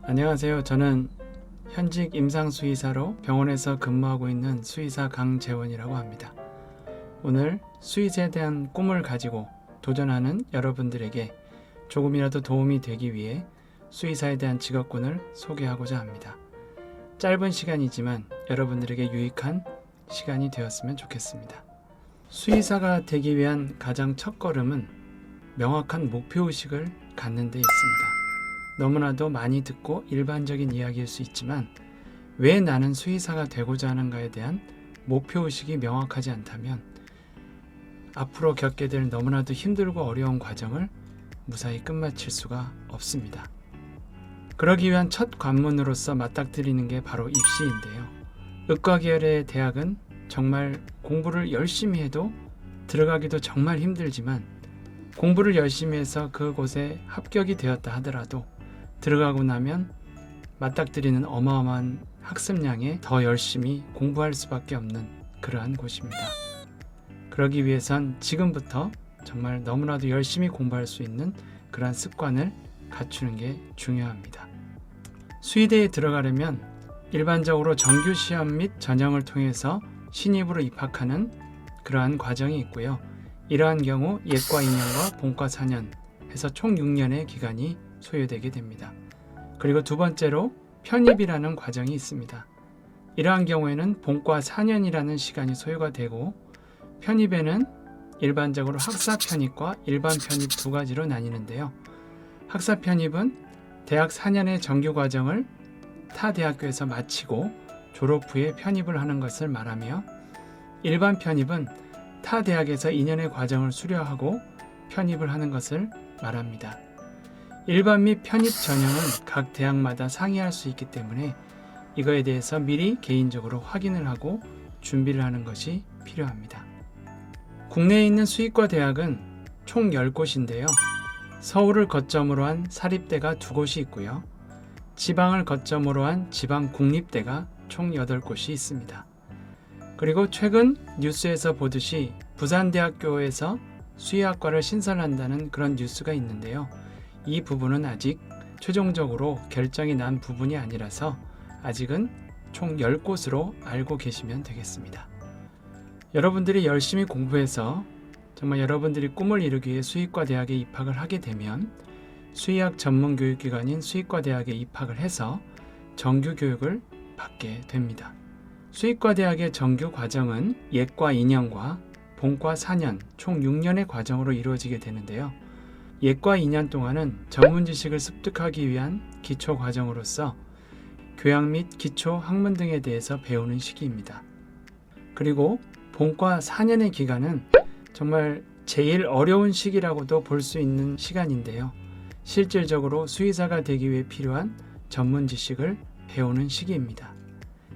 안녕하세요. 저는 현직 임상수의사로 병원에서 근무하고 있는 수의사 강재원이라고 합니다. 오늘 수의사에 대한 꿈을 가지고 도전하는 여러분들에게 조금이라도 도움이 되기 위해 수의사에 대한 직업군을 소개하고자 합니다. 짧은 시간이지만 여러분들에게 유익한 시간이 되었으면 좋겠습니다. 수의사가 되기 위한 가장 첫 걸음은 명확한 목표의식을 갖는 데 있습니다. 너무나도 많이 듣고 일반적인 이야기일 수 있지만 왜 나는 수의사가 되고자 하는가에 대한 목표의식이 명확하지 않다면 앞으로 겪게 될 너무나도 힘들고 어려운 과정을 무사히 끝마칠 수가 없습니다. 그러기 위한 첫 관문으로서 맞닥뜨리는 게 바로 입시인데요. 의과 계열의 대학은 정말 공부를 열심히 해도 들어가기도 정말 힘들지만 공부를 열심히 해서 그곳에 합격이 되었다 하더라도 들어가고 나면 맞닥뜨리는 어마어마한 학습량에 더 열심히 공부할 수밖에 없는 그러한 곳입니다. 그러기 위해선 지금부터 정말 너무나도 열심히 공부할 수 있는 그러한 습관을 갖추는 게 중요합니다. 수의대에 들어가려면 일반적으로 정규 시험 및 전형을 통해서 신입으로 입학하는 그러한 과정이 있고요. 이러한 경우 예과 2년과 본과 4년 해서 총 6년의 기간이 소요되게 됩니다. 그리고 두 번째로 편입이라는 과정이 있습니다. 이러한 경우에는 본과 4년이라는 시간이 소요가 되고 편입에는 일반적으로 학사 편입과 일반 편입 두 가지로 나뉘는데요. 학사 편입은 대학 4년의 정규 과정을 타 대학교에서 마치고 졸업 후에 편입을 하는 것을 말하며 일반 편입은 타 대학에서 2년의 과정을 수료하고 편입을 하는 것을 말합니다. 일반 및 편입 전형은 각 대학마다 상이할 수 있기 때문에 이거에 대해서 미리 개인적으로 확인을 하고 준비를 하는 것이 필요합니다. 국내에 있는 수의과 대학은 총 10곳인데요. 서울을 거점으로 한 사립대가 2곳이 있고요. 지방을 거점으로 한 지방 국립대가 총 8곳이 있습니다. 그리고 최근 뉴스에서 보듯이 부산대학교에서 수의학과를 신설한다는 그런 뉴스가 있는데요. 이 부분은 아직 최종적으로 결정이 난 부분이 아니라서 아직은 총 10곳으로 알고 계시면 되겠습니다. 여러분들이 열심히 공부해서 정말 여러분들이 꿈을 이루기 위해 수의과 대학에 입학을 하게 되면 수의학 전문 교육기관인 수의과 대학에 입학을 해서 정규 교육을 받게 됩니다. 수의과 대학의 정규 과정은 예과 2년과 본과 4년, 총 6년의 과정으로 이루어지게 되는데요. 예과 2년 동안은 전문 지식을 습득하기 위한 기초 과정으로서 교양 및 기초 학문 등에 대해서 배우는 시기입니다. 그리고 본과 4년의 기간은 정말 제일 어려운 시기라고도 볼 수 있는 시간인데요. 실질적으로 수의사가 되기 위해 필요한 전문 지식을 배우는 시기입니다.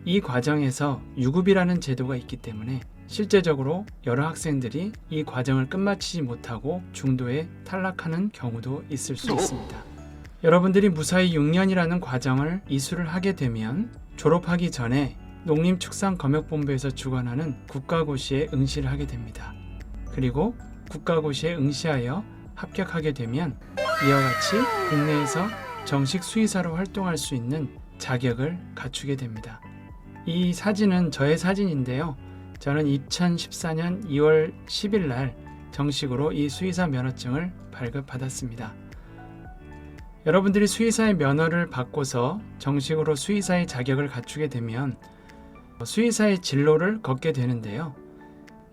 이 과정에서 유급이라는 제도가 있기 때문에 실제적으로 여러 학생들이 이 과정을 끝마치지 못하고 중도에 탈락하는 경우도 있을 수 있습니다. 여러분들이 무사히 6년이라는 과정을 이수를 하게 되면 졸업하기 전에 농림축산검역본부에서 주관하는 국가고시에 응시를 하게 됩니다. 그리고 국가고시에 응시하여 합격하게 되면 이와 같이 국내에서 정식 수의사로 활동할 수 있는 자격을 갖추게 됩니다. 이 사진은 저의 사진인데요. 저는 2014년 2월 10일 날 정식으로 이 수의사 면허증을 발급받았습니다. 여러분들이 수의사의 면허를 받고서 정식으로 수의사의 자격을 갖추게 되면 수의사의 진로를 걷게 되는데요.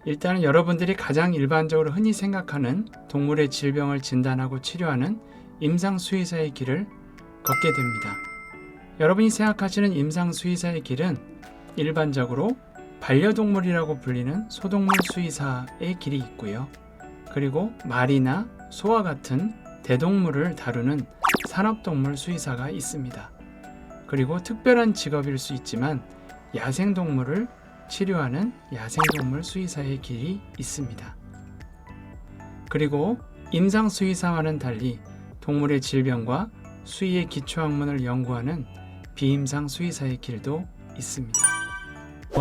일단은 여러분들이 가장 일반적으로 흔히 생각하는 동물의 질병을 진단하고 치료하는 임상수의사의 길을 걷게 됩니다. 여러분이 생각하시는 임상수의사의 길은 일반적으로 반려동물이라고 불리는 소동물 수의사의 길이 있고요. 그리고 말이나 소와 같은 대동물을 다루는 산업동물 수의사가 있습니다. 그리고 특별한 직업일 수 있지만 야생동물을 치료하는 야생동물 수의사의 길이 있습니다. 그리고 임상수의사와는 달리 동물의 질병과 수의의 기초학문을 연구하는 비임상수의사의 길도 있습니다.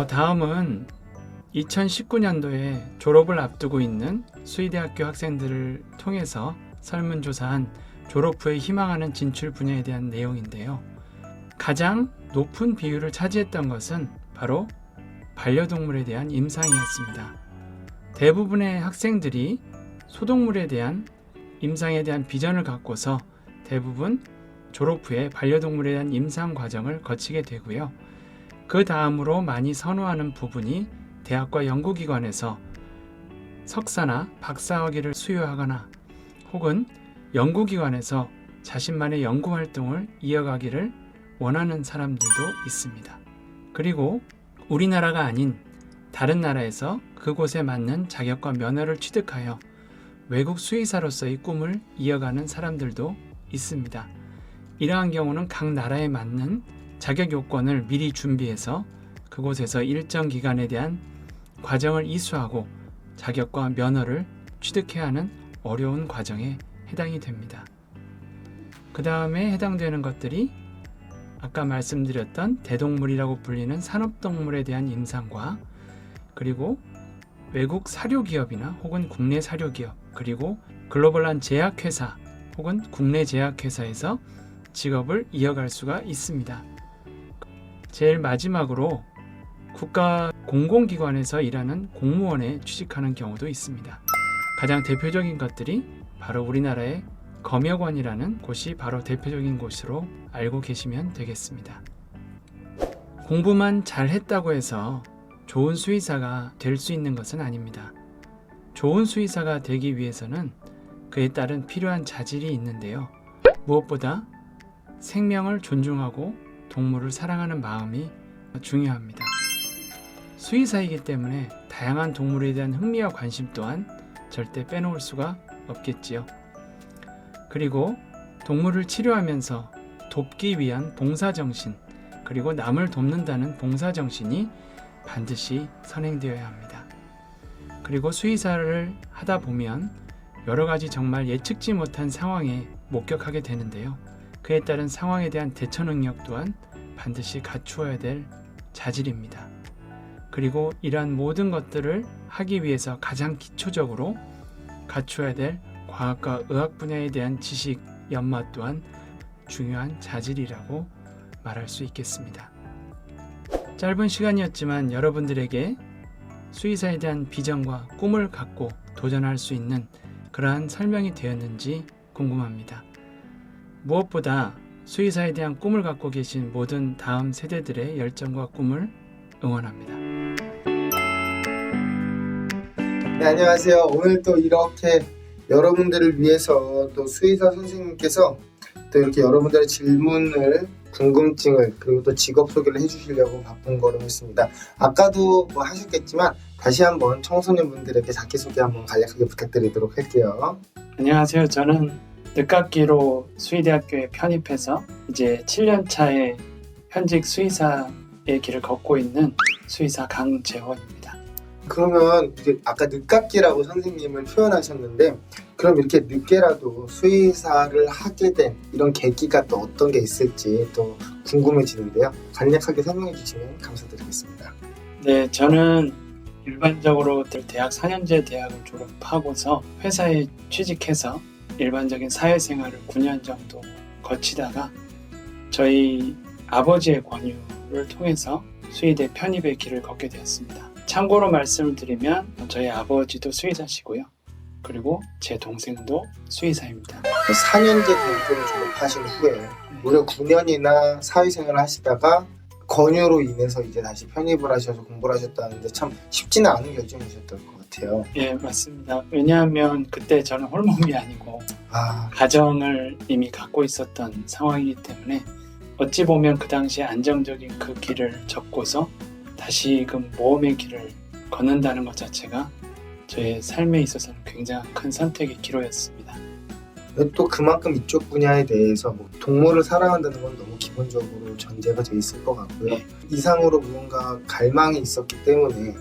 다음은 2019년도에 졸업을 앞두고 있는 수의대학교 학생들을 통해서 설문조사한 졸업 후에 희망하는 진출 분야에 대한 내용인데요. 가장 높은 비율을 차지했던 것은 바로 반려동물에 대한 임상이었습니다. 대부분의 학생들이 소동물에 대한 임상에 대한 비전을 갖고서 대부분 졸업 후에 반려동물에 대한 임상 과정을 거치게 되고요. 그 다음으로 많이 선호하는 부분이 대학과 연구기관에서 석사나 박사학위를 수여하거나 혹은 연구기관에서 자신만의 연구활동을 이어가기를 원하는 사람들도 있습니다. 그리고 우리나라가 아닌 다른 나라에서 그곳에 맞는 자격과 면허를 취득하여 외국 수의사로서의 꿈을 이어가는 사람들도 있습니다. 이러한 경우는 각 나라에 맞는 자격 요건을 미리 준비해서 그곳에서 일정 기간에 대한 과정을 이수하고 자격과 면허를 취득해야 하는 어려운 과정에 해당이 됩니다. 그 다음에 해당되는 것들이 아까 말씀드렸던 대동물이라고 불리는 산업동물에 대한 임상과 그리고 외국 사료기업이나 혹은 국내 사료기업 그리고 글로벌한 제약회사 혹은 국내 제약회사에서 직업을 이어갈 수가 있습니다. 제일 마지막으로 국가 공공기관에서 일하는 공무원에 취직하는 경우도 있습니다. 가장 대표적인 것들이 바로 우리나라의 검역원이라는 곳이 바로 대표적인 곳으로 알고 계시면 되겠습니다. 공부만 잘했다고 해서 좋은 수의사가 될 수 있는 것은 아닙니다. 좋은 수의사가 되기 위해서는 그에 따른 필요한 자질이 있는데요. 무엇보다 생명을 존중하고 동물을 사랑하는 마음이 중요합니다. 수의사이기 때문에 다양한 동물에 대한 흥미와 관심 또한 절대 빼놓을 수가 없겠지요. 그리고 동물을 치료하면서 돕기 위한 봉사정신 그리고 남을 돕는다는 봉사정신이 반드시 선행되어야 합니다. 그리고 수의사를 하다 보면 여러 가지 정말 예측지 못한 상황에 목격하게 되는데요. 그에 따른 상황에 대한 대처 능력 또한 반드시 갖추어야 될 자질입니다. 그리고 이러한 모든 것들을 하기 위해서 가장 기초적으로 갖추어야 될 과학과 의학 분야에 대한 지식, 연마 또한 중요한 자질이라고 말할 수 있겠습니다. 짧은 시간이었지만 여러분들에게 수의사에 대한 비전과 꿈을 갖고 도전할 수 있는 그러한 설명이 되었는지 궁금합니다. 무엇보다 수의사에 대한 꿈을 갖고 계신 모든 다음 세대들의 열정과 꿈을 응원합니다. 네, 안녕하세요. 오늘 또 이렇게 여러분들을 위해서 또 수의사 선생님께서 또 이렇게 여러분들의 질문을 궁금증을 그리고 또 직업 소개를 해주시려고 바쁜 거로 했습니다. 아까도 뭐 하셨겠지만 다시 한번 청소년분들에게 자기소개 한번 간략하게 부탁드리도록 할게요. 안녕하세요. 저는 늦깎이로 수의대학교에 편입해서 이제 7년 차에 현직 수의사의 길을 걷고 있는 수의사 강재원입니다. 그러면 이제 아까 늦깎이라고 선생님을 표현하셨는데 그럼 이렇게 늦게라도 수의사를 하게 된 이런 계기가 또 어떤 게 있을지 또 궁금해지는데요. 간략하게 설명해 주시면 감사드리겠습니다. 네, 저는 일반적으로 대학 4년제 대학을 졸업하고서 회사에 취직해서 일반적인 사회생활을 9년 정도 거치다가 저희 아버지의 권유를 통해서 수의대 편입의 길을 걷게 되었습니다. 참고로 말씀을 드리면 저희 아버지도 수의사시고요. 그리고 제 동생도 수의사입니다. 4년제 대학교를 졸업하신 후에 무려 9년이나 사회생활을 하시다가 권유로 인해서 이제 다시 편입을 하셔서 공부를 하셨다는데 참 쉽지는 않은 결정이셨던 것 같아요. 예, 맞습니다. 왜냐하면 그때 저는 홀몸이 아니고 가정을 이미 갖고 있었던 상황이기 때문에 어찌 보면 그 당시에 안정적인 그 길을 접고서 다시금 모험의 길을 걷는다는 것 자체가 저의 삶에 있어서는 굉장히 큰 선택의 기로였습니다. 또 그만큼 이쪽 분야에 대해서 뭐 동물을 사랑한다는 건 너무 기본적으로 전제가 돼 있을 것 같고요. 네. 이상으로 무언가 갈망이 있었기 때문에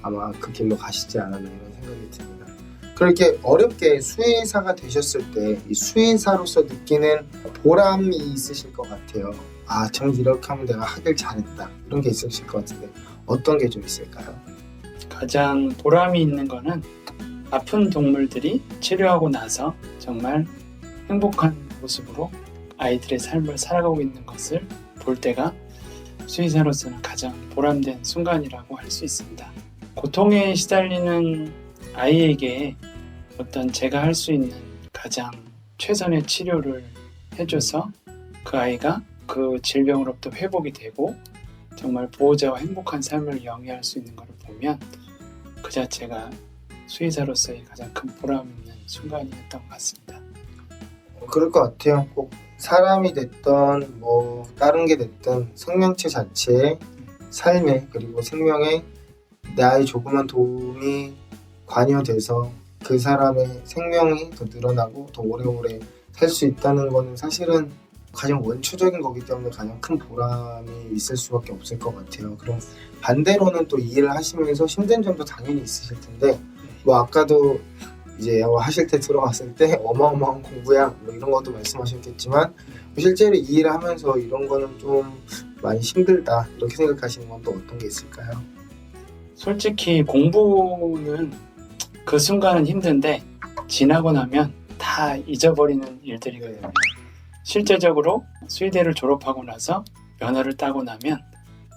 아마 그 길로 가시지 않았나 이런 생각이 듭니다. 그렇게 어렵게 수의사가 되셨을 때 이 수의사로서 느끼는 보람이 있으실 것 같아요. 참 이렇게 하면 내가 하길 잘했다 이런 게 있으실 것 같은데 어떤 게 좀 있을까요? 가장 보람이 있는 거는 아픈 동물들이 치료하고 나서 정말 행복한 모습으로 아이들의 삶을 살아가고 있는 것을 볼 때가 수의사로서는 가장 보람된 순간이라고 할 수 있습니다. 고통에 시달리는 아이에게 어떤 제가 할 수 있는 가장 최선의 치료를 해줘서 그 아이가 그 질병으로부터 회복이 되고 정말 보호자와 행복한 삶을 영위할 수 있는 것을 보면 그 자체가 수의사로서의 가장 큰 보람 있는 순간이었던 것 같습니다. 그럴 것 같아요. 꼭 사람이 됐던 뭐 다른 게 됐든 생명체 자체의 삶에 그리고 생명에 나의 조그만 도움이 관여돼서 그 사람의 생명이 더 늘어나고 더 오래오래 살 수 있다는 거는 사실은 가장 원초적인 거기 때문에 가장 큰 보람이 있을 수밖에 없을 것 같아요. 그럼 반대로는 또 이 일을 하시면서 힘든 점도 당연히 있으실 텐데 뭐 아까도 이제 하실 때 들어갔을 때 어마어마한 공부야 뭐 이런 것도 말씀하셨겠지만 실제로 이 일을 하면서 이런 거는 좀 많이 힘들다 이렇게 생각하시는 건 또 어떤 게 있을까요? 솔직히 공부는 그 순간은 힘든데 지나고 나면 다 잊어버리는 일들이거든요. 실제적으로 수의대를 졸업하고 나서 면허를 따고 나면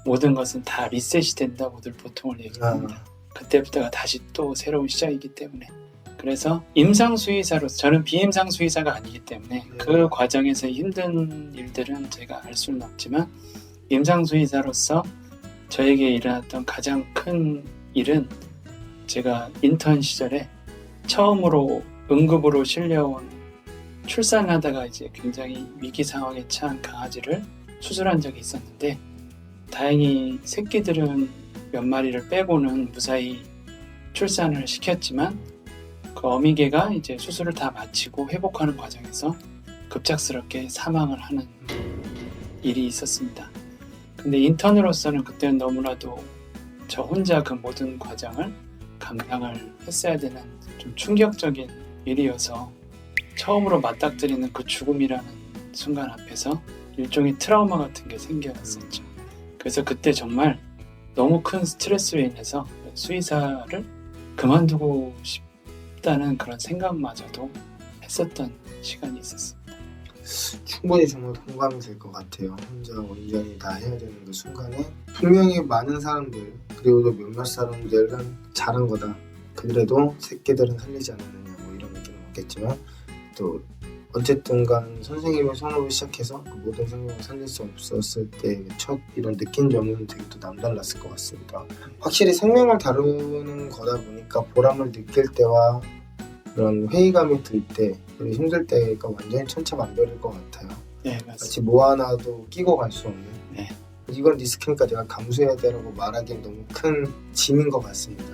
모든 것은 다 리셋이 된다고들 보통을 얘기합니다. 그때부터가 다시 또 새로운 시작이기 때문에 그래서 임상수의사로서 저는 비임상수의사가 아니기 때문에 그 과정에서 힘든 일들은 제가 알 수는 없지만 임상수의사로서 저에게 일어났던 가장 큰 일은 제가 인턴 시절에 처음으로 응급으로 실려온 출산하다가 이제 굉장히 위기 상황에 처한 강아지를 수술한 적이 있었는데 다행히 새끼들은 몇 마리를 빼고는 무사히 출산을 시켰지만 그 어미개가 이제 수술을 다 마치고 회복하는 과정에서 급작스럽게 사망을 하는 일이 있었습니다. 근데 인턴으로서는 그때는 너무나도 저 혼자 그 모든 과정을 감당을 했어야 되는 좀 충격적인 일이어서 처음으로 맞닥뜨리는 그 죽음이라는 순간 앞에서 일종의 트라우마 같은 게 생겼었죠. 그래서 그때 정말 너무 큰 스트레스로 인해서 수의사를 그만두고 싶다는 그런 생각마저도 했었던 시간이 있었습니다. 충분히 정말 공감이 될 것 같아요. 혼자 온전히 다 해야 되는 그 순간에 분명히 많은 사람들 그리고 또 몇몇 사람들은 잘한 거다. 그래도 새끼들은 살리지 않았느냐 뭐 이런 얘기는 없겠지만 또 어쨌든 간 선생님의 손으로 시작해서 그 모든 생명을 살릴 수 없었을 때 첫 이런 느낀 점은 되게 또 남달랐을 것 같습니다. 확실히 생명을 다루는 거다 보니까 보람을 느낄 때와 그런 회의감이 들 때 그리고 힘들 때가 완전히 천차만별일 것 같아요. 네, 맞습니다. 마치 뭐 하나도 끼고 갈 수 없는 네. 이건 리스크니까 내가 감수해야 되라고 말하기엔 너무 큰 짐인 것 같습니다.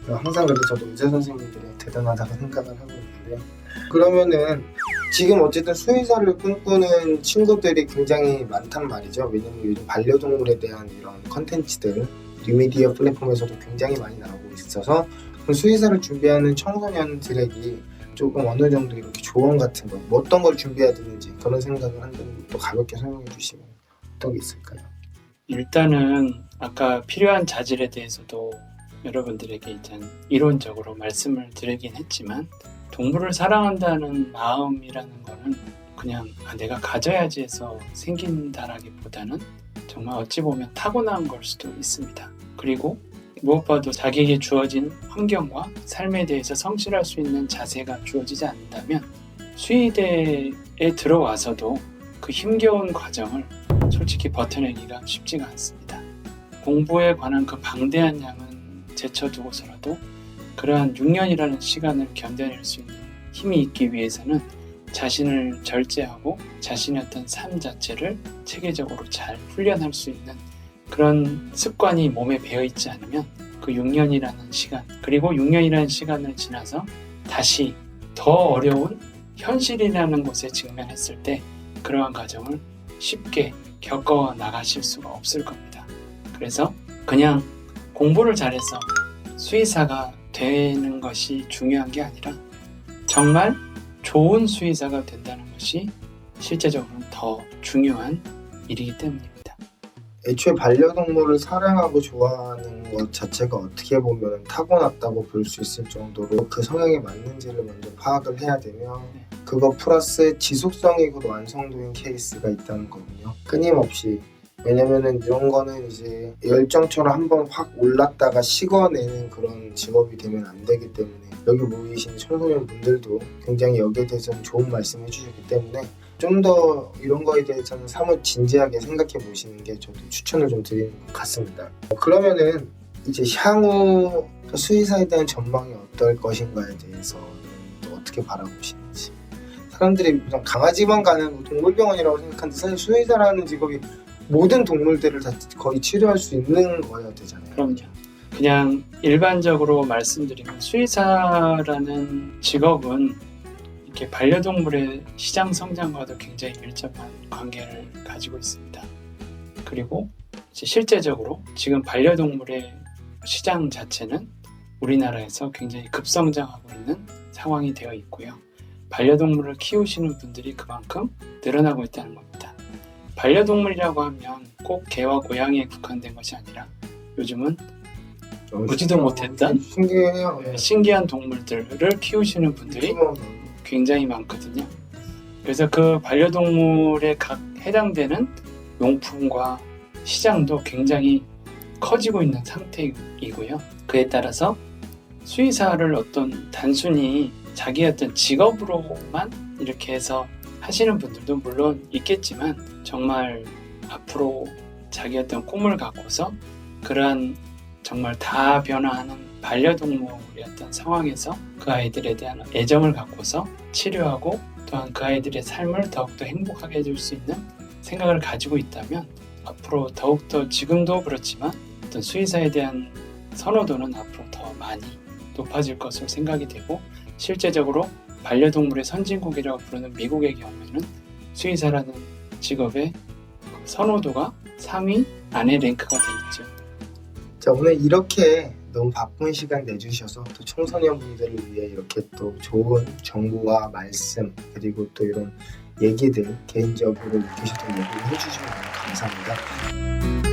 항상 그래도 저도 의사 선생님들이 대단하다고 생각을 하고 있는데 그러면은 지금 어쨌든 수의사를 꿈꾸는 친구들이 굉장히 많단 말이죠. 왜냐면 요즘 반려동물에 대한 이런 컨텐츠들 뉴미디어 플랫폼에서도 굉장히 많이 나오고 있어서 수의사를 준비하는 청소년들에게 조금 어느 정도 이렇게 조언 같은 거, 뭐 어떤 걸 준비해야 되는지 그런 생각을 한번 또 가볍게 설명해 주시면 어떤 게 있을까요? 일단은 아까 필요한 자질에 대해서도 여러분들에게 일단 이론적으로 말씀을 드리긴 했지만 동물을 사랑한다는 마음이라는 거는 그냥 내가 가져야지 해서 생긴다라기보다는 정말 어찌 보면 타고난 걸 수도 있습니다. 그리고 무엇보다도 자기에게 주어진 환경과 삶에 대해서 성실할 수 있는 자세가 주어지지 않는다면 수의대에 들어와서도 그 힘겨운 과정을 솔직히 버텨내기가 쉽지가 않습니다. 공부에 관한 그 방대한 양은 제쳐두고서라도 그러한 6년이라는 시간을 견뎌낼 수 있는 힘이 있기 위해서는 자신을 절제하고 자신의 어떤 삶 자체를 체계적으로 잘 훈련할 수 있는 그런 습관이 몸에 배어있지 않으면 그 6년이라는 시간 그리고 6년이라는 시간을 지나서 다시 더 어려운 현실이라는 곳에 직면했을 때 그러한 과정을 쉽게 겪어 나가실 수가 없을 겁니다. 그래서 그냥 공부를 잘해서 수의사가 되는 것이 중요한 게 아니라 정말 좋은 수의사가 된다는 것이 실제적으로는 더 중요한 일이기 때문입니다. 애초에 반려동물을 사랑하고 좋아하는 것 자체가 어떻게 보면 타고났다고 볼 수 있을 정도로 그 성향에 맞는지를 먼저 파악을 해야 되며 그거 플러스 지속성이고 완성도인 케이스가 있다는 거군요. 끊임없이. 왜냐면은 이런 거는 이제 열정처럼 한번 확 올랐다가 식어내는 그런 직업이 되면 안 되기 때문에 여기 모이신 청소년 분들도 굉장히 여기에 대해서는 좋은 말씀 해주셨기 때문에 좀 더 이런 거에 대해서는 사뭇 진지하게 생각해 보시는 게 저도 추천을 좀 드리는 것 같습니다. 그러면은 이제 향후 수의사에 대한 전망이 어떨 것인가에 대해서 또 어떻게 바라보시는지. 사람들이 그냥 강아지만 가는 동물병원이라고 생각하는데 사실 수의사라는 직업이 모든 동물들을 다 거의 치료할 수 있는 거여야 되잖아요. 그럼요. 그냥 일반적으로 말씀드리면 수의사라는 직업은 이렇게 반려동물의 시장 성장과도 굉장히 밀접한 관계를 가지고 있습니다. 그리고 이제 실제적으로 지금 반려동물의 시장 자체는 우리나라에서 굉장히 급성장하고 있는 상황이 되어 있고요. 반려동물을 키우시는 분들이 그만큼 늘어나고 있다는 겁니다. 반려동물이라고 하면 꼭 개와 고양이에 국한된 것이 아니라 요즘은 보지도 못했던 신기해요. 신기한 동물들을 키우시는 분들이 굉장히 많거든요. 그래서 그 반려동물에 각 해당되는 용품과 시장도 굉장히 커지고 있는 상태이고요. 그에 따라서 수의사를 어떤 단순히 자기 어떤 직업으로만 이렇게 해서 하시는 분들도 물론 있겠지만 정말 앞으로 자기 어떤 꿈을 갖고서 그러한 정말 다 변화하는 반려동물의 어떤 상황에서 그 아이들에 대한 애정을 갖고서 치료하고 또한 그 아이들의 삶을 더욱더 행복하게 해줄 수 있는 생각을 가지고 있다면 앞으로 더욱더 지금도 그렇지만 어떤 수의사에 대한 선호도는 앞으로 더 많이 높아질 것으로 생각이 되고 실제적으로 반려동물의 선진국이라고 부르는 미국의 경우에는 수의사라는 직업의 선호도가 3위 안에 랭크가 돼 있죠. 자, 오늘 이렇게 너무 바쁜 시간 내주셔서 또 청소년분들을 위해 이렇게 또 좋은 정보와 말씀 그리고 또 이런 얘기들 개인적으로 느끼셨던 얘기를 해주시면 너무 감사합니다.